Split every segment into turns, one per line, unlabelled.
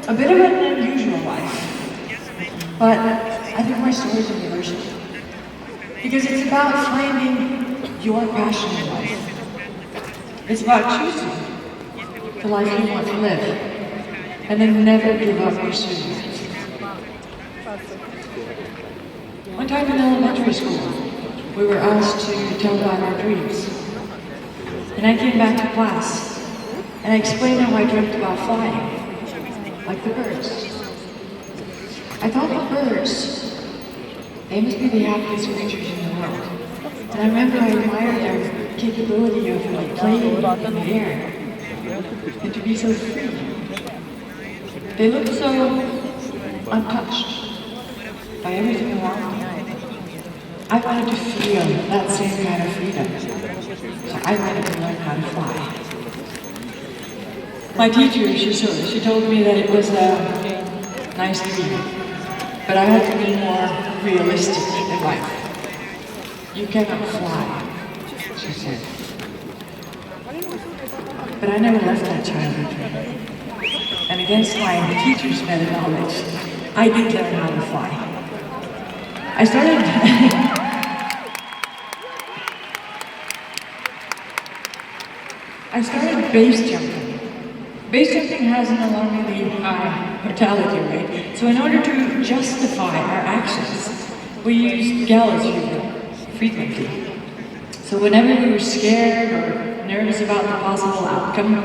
a bit of an unusual life, but I think my story is universal. Because it's about finding your passion in life. It's about choosing the life you want to live, and then never give up pursuing it. One time in elementary school, we were asked to tell about our dreams. And I came back to class, and I explained how I dreamt about flying, like the birds. I thought the birds, they must be the happiest creatures in the world. And I remember I admired their capability of playing in the air, and to be so free. They looked so untouched by everything around me. I wanted to feel that same kind of freedom, so I wanted to learn how to fly. My teacher, she told me that it was a nice dream, but I had to be more realistic in life. You cannot fly, she said. But I never left that childhood dream. And against my teacher's better knowledge, I did learn how to fly. I started base jumping. Base jumping has an alarmingly high mortality rate, so in order to justify our actions, we used gallows humor frequently. So whenever we were scared or nervous about the possible outcome,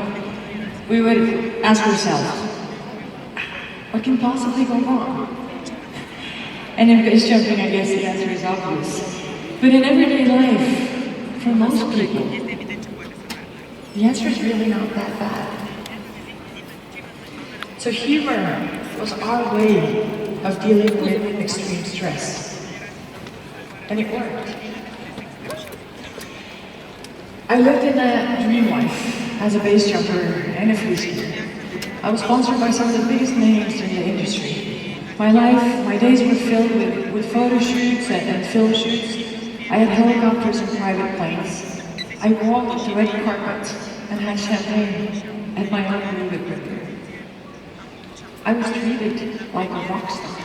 we would ask ourselves, what can possibly go wrong? And in base jumping, I guess the answer is obvious. But in everyday life, for most people, the answer is really not that bad. So humor was our way of dealing with extreme stress. And it worked. I lived in a dream life as a base jumper and a free skier. I was sponsored by some of the biggest names in the industry. My days were filled with photo shoots and film shoots. I had helicopters and private planes. I walked the red carpet and had champagne at my own movie premiere. I was treated like a rock star.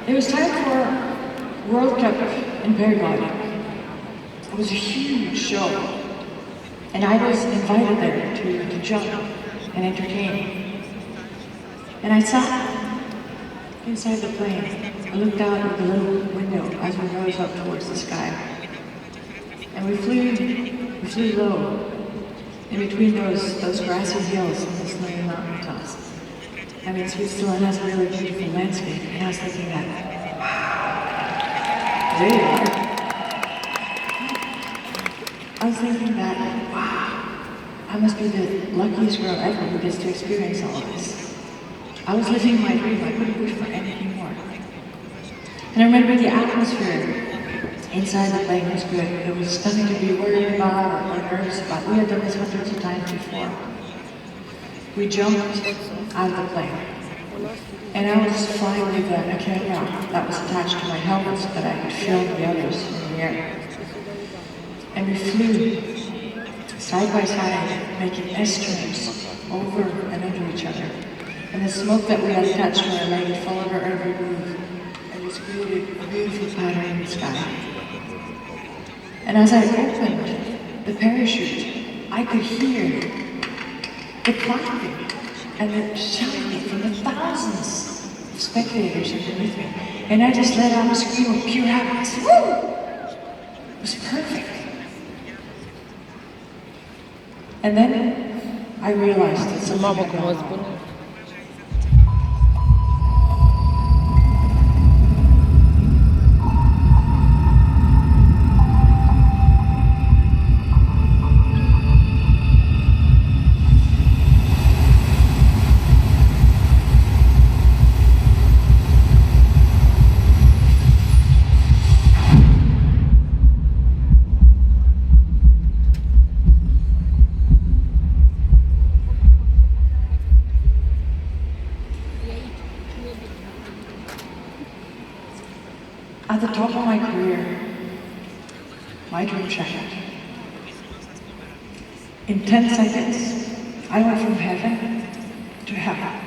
It was time for World Cup in paragliding. It was a huge show, and I was invited there to jump and entertain. And I sat inside the plane. I looked out of the little window as we rose up towards the sky. And we flew low in between those grassy hills and the snowy mountain tops. I mean, Switzerland has a really beautiful landscape, and I was thinking that, wow, there you are. I was thinking that, wow, I must be the luckiest girl ever who gets to experience all of this. I was living my dream. I couldn't wish for anything more. And I remember the atmosphere inside the plane was good. It was nothing to be worried about or nervous about. We had done this hundreds of times before. We jumped out of the plane, and I was flying with a camera that was attached to my helmet so that I could film the others in the air. And we flew side by side, making S-turns over and under each other. And the smoke that we had attached to our legs followed our every move, and just created a beautiful pattern in the sky. And as I opened the parachute, I could hear the clapping and the shouting from the thousands of spectators underneath me. And I just let out a scream of pure happiness. Woo! It was perfect. And then I realized that something had gone wrong. At the top of my career, my dream shattered. In 10 seconds, I went from heaven to hell.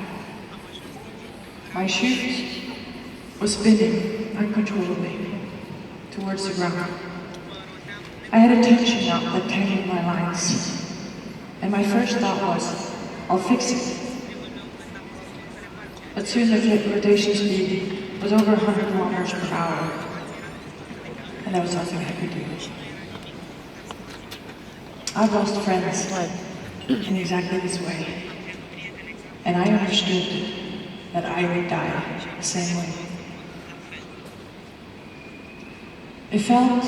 My chute was spinning uncontrollably towards the ground. I had a tension knot that tangled my lines, and my first thought was, I'll fix it. But soon the rotation speed was over 100 kilometers per hour, and there was nothing I could do. I've lost friends in exactly this way, and I understood that I would die the same way. It felt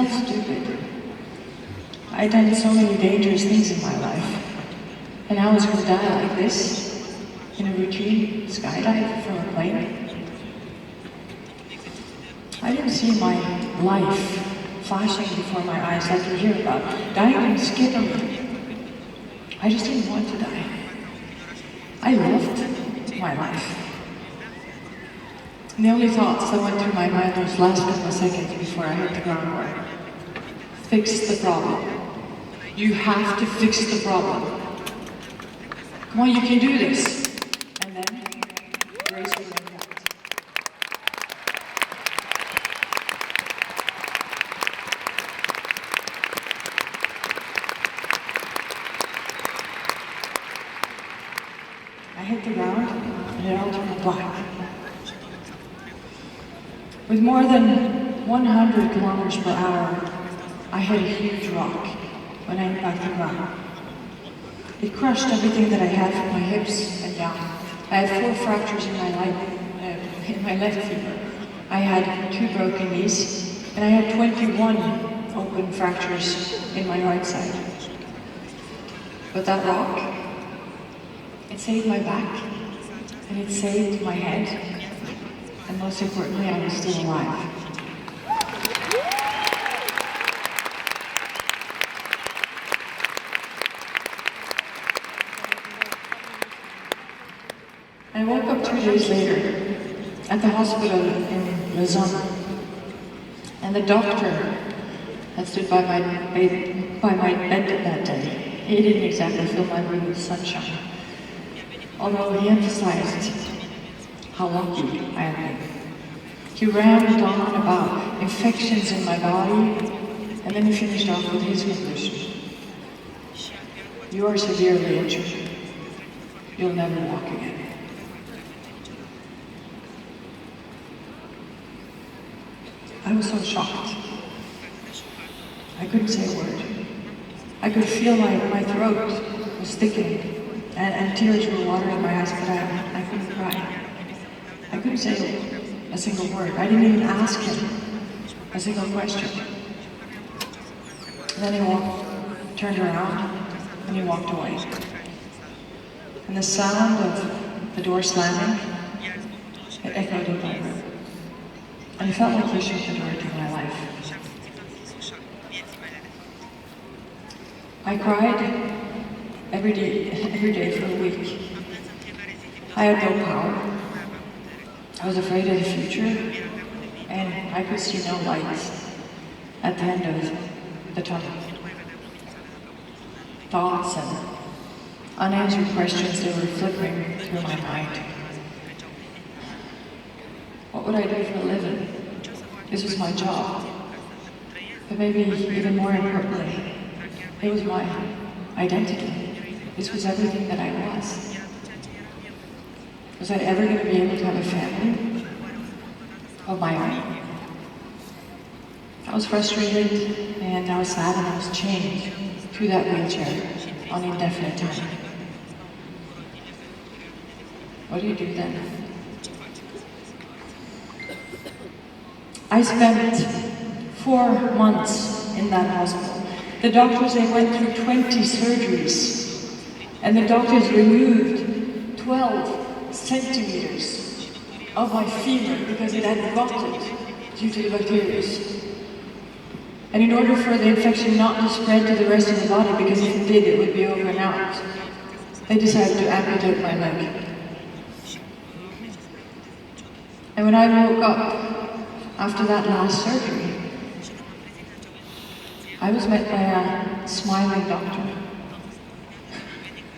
stupid. I'd done so many dangerous things in my life, and I was going to die like this, in a routine skydive from a plane. I didn't see my life flashing before my eyes like you hear about. Dying didn't scare me. I just didn't want to die. I loved my life. And the only thoughts that went through my mind those last couple of seconds before I hit the ground were, fix the problem. You have to fix the problem. Come on, you can do this. And then, raise your impact. I hit the ground, and it all turned black. With more than 100 kilometers per hour, I hit a huge rock when I impacted the ground. It crushed everything that I had from my hips and down. I had 4 fractures in my left femur. I had 2 broken knees, and I had 21 open fractures in my right side. But that rock, it saved my back, and it saved my head. And most importantly, I was still alive. I woke up 2 days later at the hospital in Lausanne, and the doctor that stood by my bed that day, he didn't exactly fill my room with sunshine, although he emphasized how lucky I had been. He rambled on about infections in my body, and then he finished off with his conclusion. You are severely injured. You'll never walk again. I was so shocked. I couldn't say a word. I could feel my throat was thickening, and tears were watering my eyes, but I couldn't cry. I couldn't say a single word. I didn't even ask him a single question. And then he turned around, and he walked away. And the sound of the door slamming, it echoed in my room. And it felt like he shut the door to my life. I cried every day for a week. I had no power. I was afraid of the future, and I could see no light at the end of the tunnel. Thoughts and unanswered questions, they were flickering through my mind. What would I do for a living? This was my job. But maybe even more importantly, it was my identity. This was everything that I was. Was I ever going to be able to have a family of my own? I was frustrated, and I was sad, and I was chained to that wheelchair on indefinite time. What do you do then? I spent 4 months in that hospital. The doctors, they went through 20 surgeries, and the doctors removed 12 centimeters of my femur because it had rotted due to the bacteria. And in order for the infection not to spread to the rest of the body, because if it did, it would be over and out, they decided to amputate my leg. And when I woke up after that last surgery, I was met by a smiling doctor.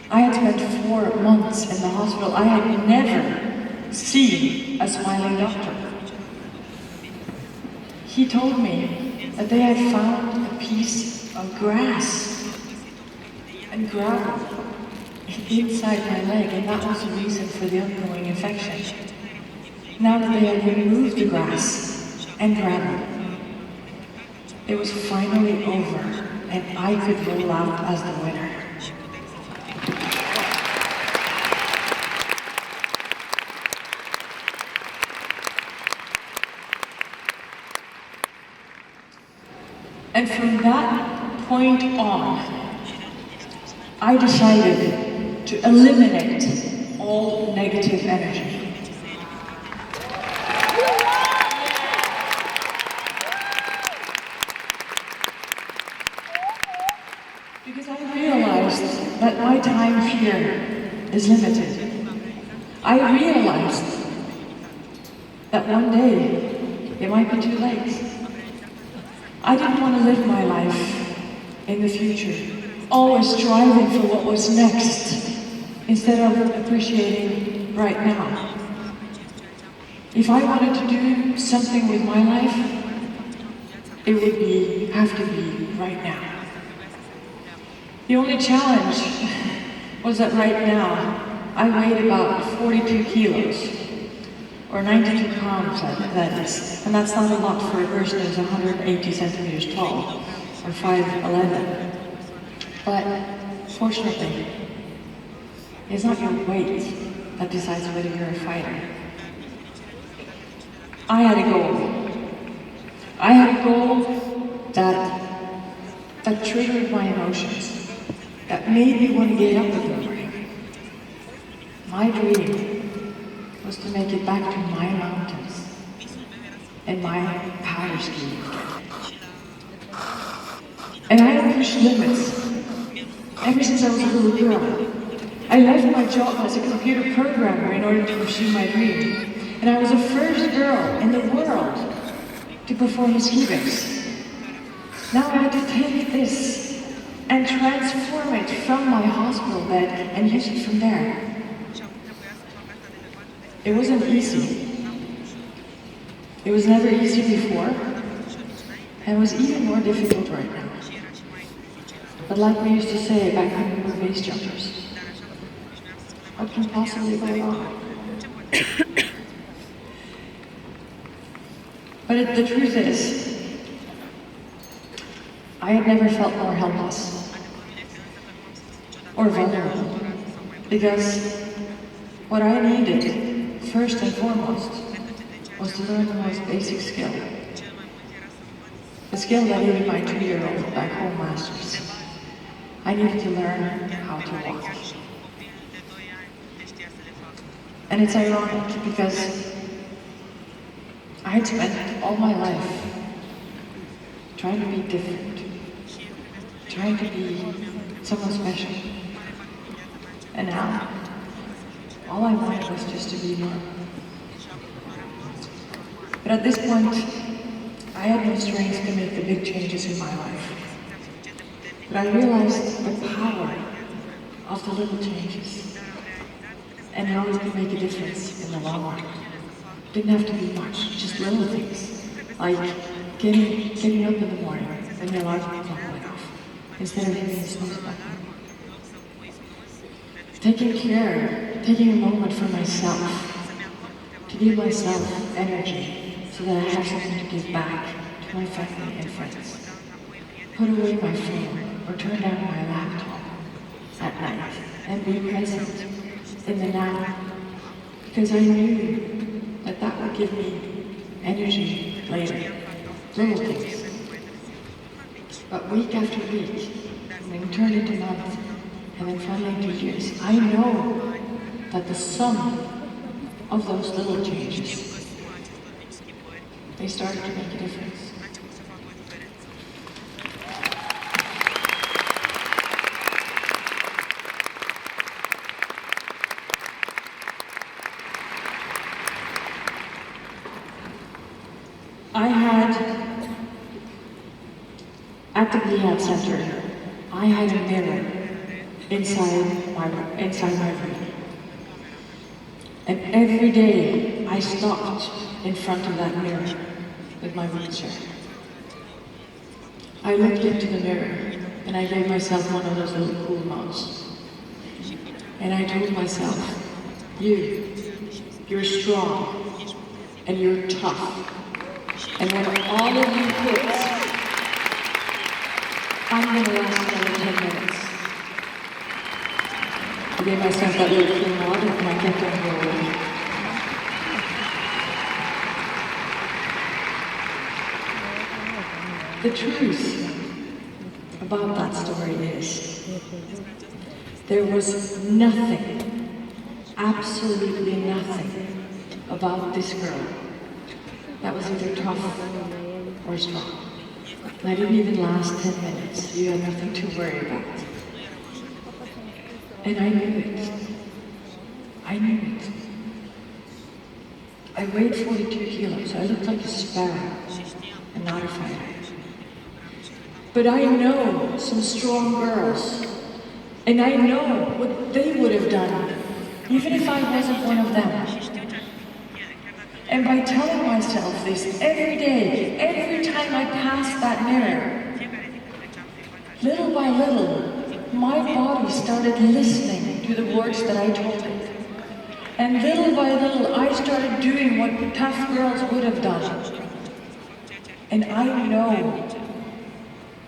I had spent 4 months in the hospital. I had never seen a smiling doctor. He told me that they had found a piece of grass and gravel inside my leg, and that was the reason for the ongoing infection. Now that they had removed the grass and gravel, it was finally over, and I could roll out as the winner. And from that point on, I decided to eliminate all negative energy. Because I realized that my time here is limited. I realized that one day it might be too late. I didn't want to live my life in the future, always striving for what was next, instead of appreciating right now. If I wanted to do something with my life, it would have to be right now. The only challenge was that right now, I weighed about 42 kilos, or 92 pounds, that is. And that's not a lot for a person who's 180 centimeters tall, or 5'11". But fortunately, it's not your weight that decides whether you're a fighter. I had a goal. I had a goal that triggered my emotions, that made me want to get up in the morning. My dream was to make it back to my mountains and my powder skiing again. And I had pushed limits ever since I was a little girl. I left my job as a computer programmer in order to pursue my dream. And I was the first girl in the world to perform a ski race. Now I had to take this and transform it from my hospital bed and use it from there. It wasn't easy. It was never easy before, and it was even more difficult right now. But like we used to say back when we were base jumpers, what can possibly go wrong? But the truth is, I had never felt more helpless or vulnerable, because what I needed, first and foremost, was to learn the most basic skill. The skill that even my 2-year-old back home masters. I needed to learn how to walk. And it's ironic because I had spent all my life trying to be different, trying to be someone special. And now, all I wanted was just to be normal. But at this point, I had no strength to make the big changes in my life. But I realized the power of the little changes and how it could make a difference in the long run. It didn't have to be much, just little things, like getting up in the morning when your alarm clock went off, instead of hitting the snooze button. Taking a moment for myself, to give myself energy so that I have something to give back to my family and friends. Put away my phone or turn down my laptop at night and be present in the now, because I knew that that would give me energy later, little things. But week after week, and then turned into months, and then finally into years, I know that the sum of those little changes, they started to make a difference. I had, at the rehab center, I had a mirror inside my room. And every day I stopped in front of that mirror with my wheelchair. I looked into the mirror and I gave myself one of those little cool nods. And I told myself, you're strong and you're tough. And when all of you quit, I'm gonna last another 10 minutes. I gave myself that little cool nod and I kept on rolling. The truth about that story is, there was nothing, absolutely nothing about this girl that was either tough or strong. And I didn't even last 10 minutes. You had nothing to worry about. And I knew it. I knew it. I weighed 42 kilos. I looked like a sparrow and not a fighter. But I know some strong girls, and I know what they would have done, even if I wasn't one of them. And by telling myself this every day, every time I passed that mirror, little by little, my body started listening to the words that I told it. And little by little, I started doing what tough girls would have done. And I know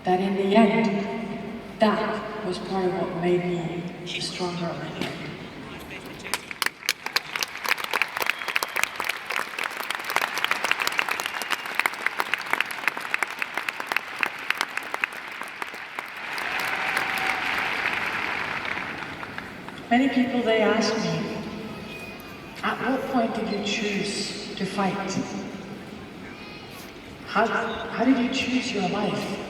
that in the end, that was part of what made me a strong girl in the end. Many people, they ask me, at what point did you choose to fight? How did you choose your life?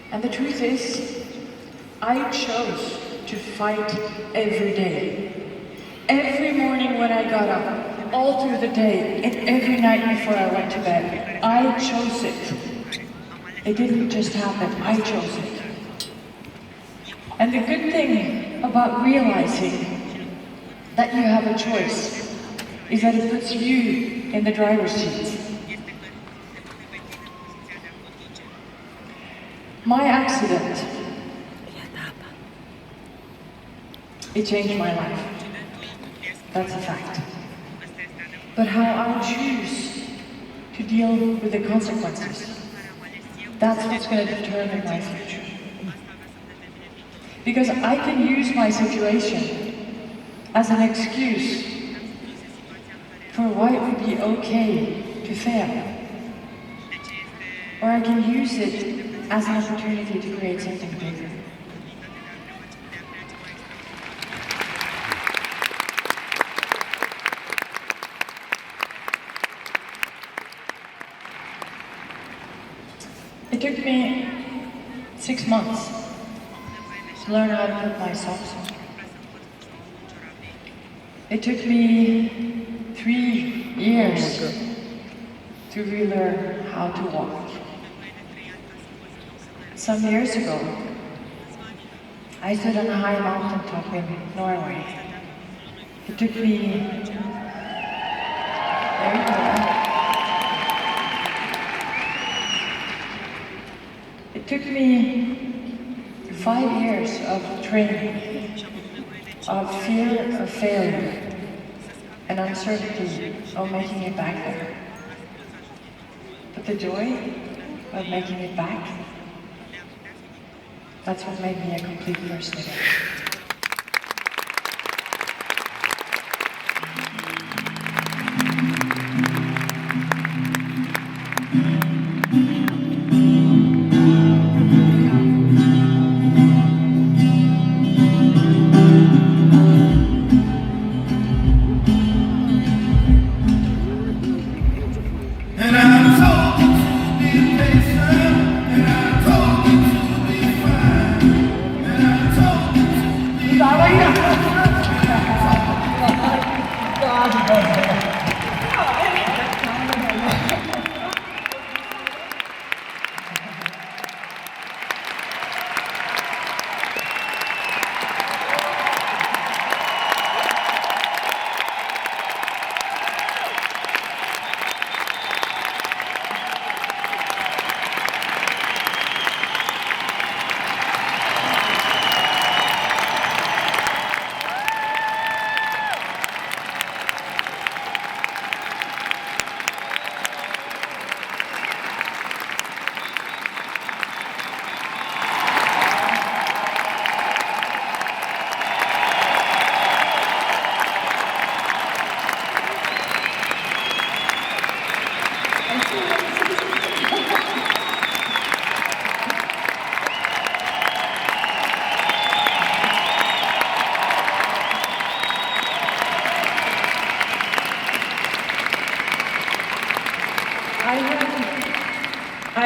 And the truth is, I chose to fight every day. Every morning when I got up, all through the day, and every night before I went to bed, I chose it. It didn't just happen, I chose it. And the good thing about realizing that you have a choice is that it puts you in the driver's seat. My accident, it changed my life. That's a fact. But how I choose to deal with the consequences, that's what's going to determine my future. Because I can use my situation as an excuse for why it would be okay to fail. Or I can use it as an opportunity to create something bigger. It took me 6 months to learn how to put my socks on. It took me 3 years to relearn how to walk. Some years ago, I stood on a high mountaintop in Norway. It took me, there you go. It took me 5 years of training, of fear of failure, and uncertainty of making it back there. But the joy of making it back, that's what made me a complete person again.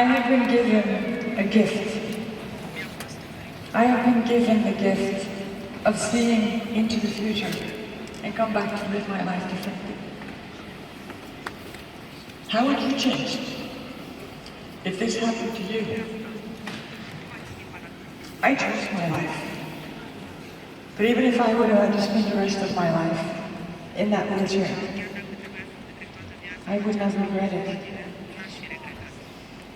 I have been given a gift. I have been given the gift of seeing into the future and come back to live my life differently. How would you change if this happened to you? I chose my life. But even if I would have had to spend the rest of my life in that wheelchair, I would not regret it.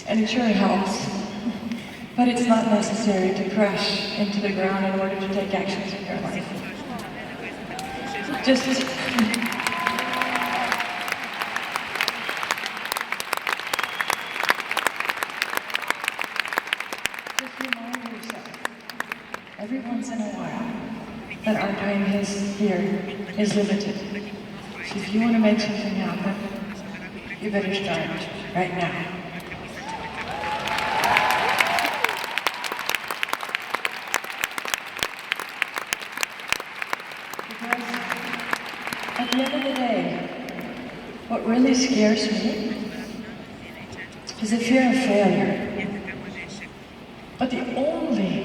And it sure helps. But it's not necessary to crash into the ground in order to take actions in your life. Just remind yourself, every once in a while, that our time here is limited. So if you want to make something happen, you better start right now. At the end of the day, what really scares me is the fear of failure. But the only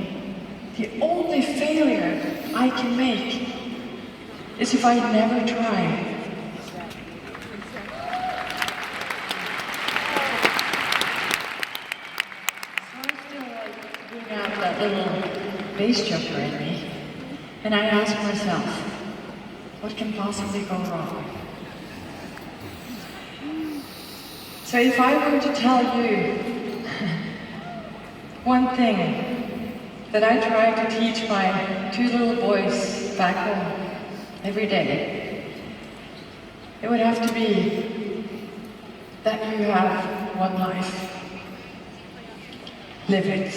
failure I can make is if I never try. So I feel like bring out that little bass jumper in me, and I ask myself, what can possibly go wrong? So if I were to tell you one thing that I try to teach my 2 little boys back home every day, it would have to be that you have one life. Live it.